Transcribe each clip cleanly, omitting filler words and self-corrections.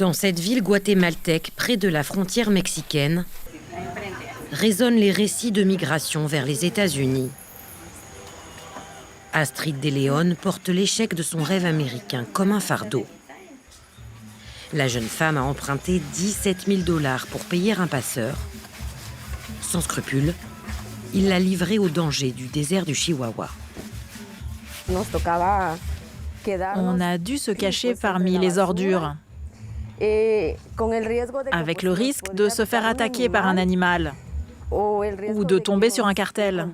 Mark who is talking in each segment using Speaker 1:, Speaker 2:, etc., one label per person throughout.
Speaker 1: Dans cette ville guatémaltèque, près de la frontière mexicaine, résonnent les récits de migration vers les États-Unis. Astrid De Leon porte l'échec de son rêve américain comme un fardeau. La jeune femme a emprunté 17 000 $ pour payer un passeur. Sans scrupule, il l'a livrée au danger du désert du Chihuahua.
Speaker 2: On a dû se cacher parmi les ordures, avec le risque de se faire attaquer par un animal ou de tomber sur un cartel.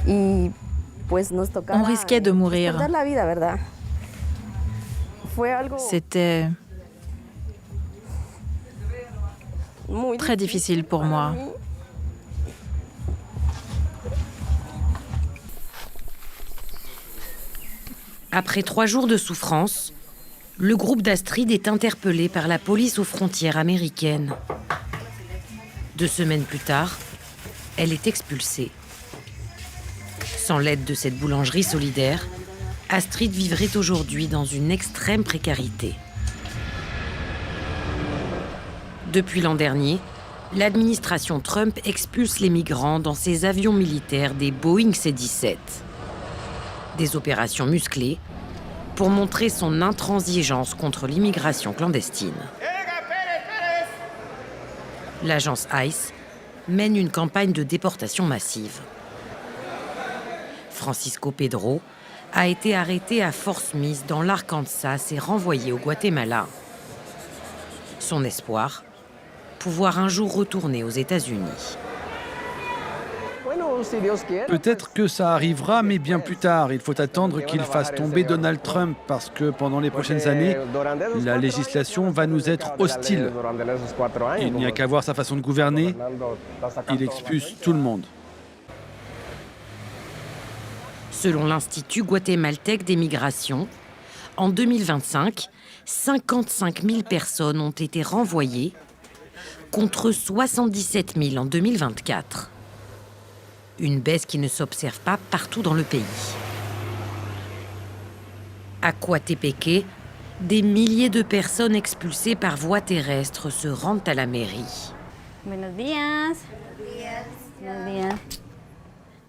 Speaker 2: On risquait de mourir. C'était très difficile pour moi.
Speaker 1: Après 3 jours de souffrance, le groupe d'Astrid est interpellé par la police aux frontières américaines. 2 semaines plus tard, elle est expulsée. Sans l'aide de cette boulangerie solidaire, Astrid vivrait aujourd'hui dans une extrême précarité. Depuis l'an dernier, l'administration Trump expulse les migrants dans ses avions militaires des Boeing C-17. Des opérations musclées pour montrer son intransigeance contre l'immigration clandestine. L'agence ICE mène une campagne de déportation massive. Francisco Pedro a été arrêté à Fort Smith dans l'Arkansas et renvoyé au Guatemala. Son espoir, pouvoir un jour retourner aux États-Unis.
Speaker 3: Peut-être que ça arrivera, mais bien plus tard. Il faut attendre qu'il fasse tomber Donald Trump, parce que pendant les prochaines années, la législation va nous être hostile. Il n'y a qu'à voir sa façon de gouverner. Il expulse tout le monde.
Speaker 1: Selon l'Institut guatémaltèque des migrations, en 2025, 55 000 personnes ont été renvoyées, contre 77 000 en 2024. Une baisse qui ne s'observe pas partout dans le pays. À Coatepeque, des milliers de personnes expulsées par voie terrestre se rendent à la mairie.
Speaker 4: Buenos días.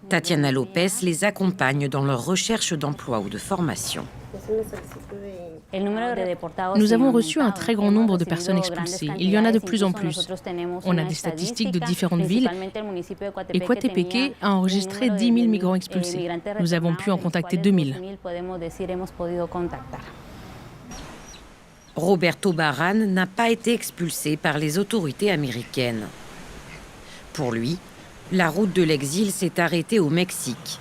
Speaker 1: Tatiana Lopez les accompagne dans leur recherche d'emploi ou de formation.
Speaker 5: Nous avons reçu un très grand nombre de personnes expulsées. Il y en a de plus en plus. On a des statistiques de différentes villes et Coatepeque a enregistré 10 000 migrants expulsés. Nous avons pu en contacter 2 000.
Speaker 1: Roberto Baran n'a pas été expulsé par les autorités américaines. Pour lui, la route de l'exil s'est arrêtée au Mexique,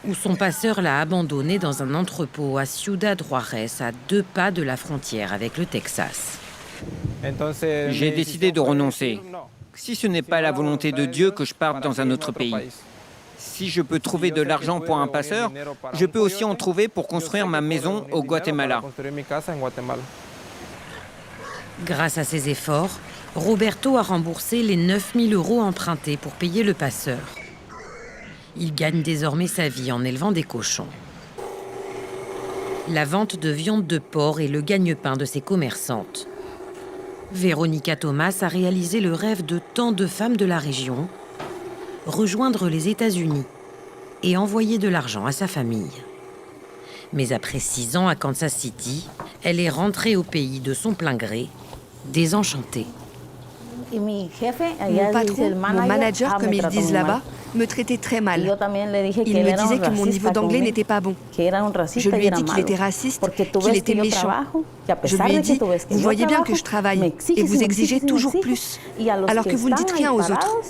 Speaker 1: où son passeur l'a abandonné dans un entrepôt à Ciudad Juárez, à 2 pas de la frontière avec le Texas.
Speaker 6: J'ai décidé de renoncer. Si ce n'est pas la volonté de Dieu que je parte dans un autre pays. Si je peux trouver de l'argent pour un passeur, je peux aussi en trouver pour construire ma maison au Guatemala.
Speaker 1: Grâce à ses efforts, Roberto a remboursé les 9 000 € empruntés pour payer le passeur. Il gagne désormais sa vie en élevant des cochons. La vente de viande de porc est le gagne-pain de ses commerçantes. Véronica Thomas a réalisé le rêve de tant de femmes de la région, rejoindre les États-Unis et envoyer de l'argent à sa famille. Mais après 6 ans à Kansas City, elle est rentrée au pays de son plein gré, désenchantée.
Speaker 7: Mon patron, mon manager, comme ils disent là-bas, me traitait très mal. Il me disait que mon niveau d'anglais n'était pas bon. Je lui ai dit qu'il était raciste, qu'il était méchant. Je lui ai dit, vous voyez bien que je travaille et vous exigez toujours plus, alors que vous ne dites rien aux autres.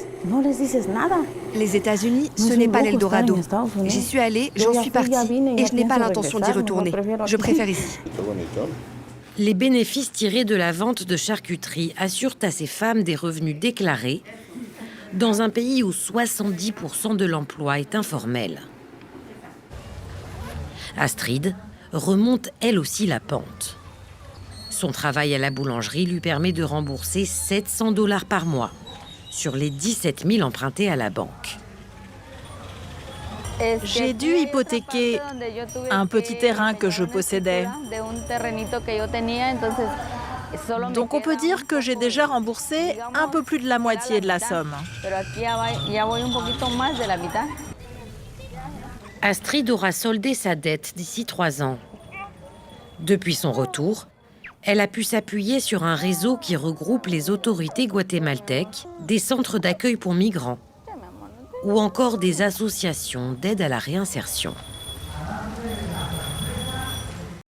Speaker 7: Les États-Unis, ce n'est pas l'Eldorado. J'y suis allée, j'en suis partie et je n'ai pas l'intention d'y retourner. Je préfère ici.
Speaker 1: Les bénéfices tirés de la vente de charcuterie assurent à ces femmes des revenus déclarés dans un pays où 70% de l'emploi est informel. Astrid remonte elle aussi la pente. Son travail à la boulangerie lui permet de rembourser 700 $ par mois sur les 17 000 empruntés à la banque.
Speaker 2: J'ai dû hypothéquer un petit terrain que je possédais. Donc on peut dire que j'ai déjà remboursé un peu plus de la moitié de la somme.
Speaker 1: Astrid aura soldé sa dette d'ici 3 ans. Depuis son retour, elle a pu s'appuyer sur un réseau qui regroupe les autorités guatémaltèques, des centres d'accueil pour migrants ou encore des associations d'aide à la réinsertion.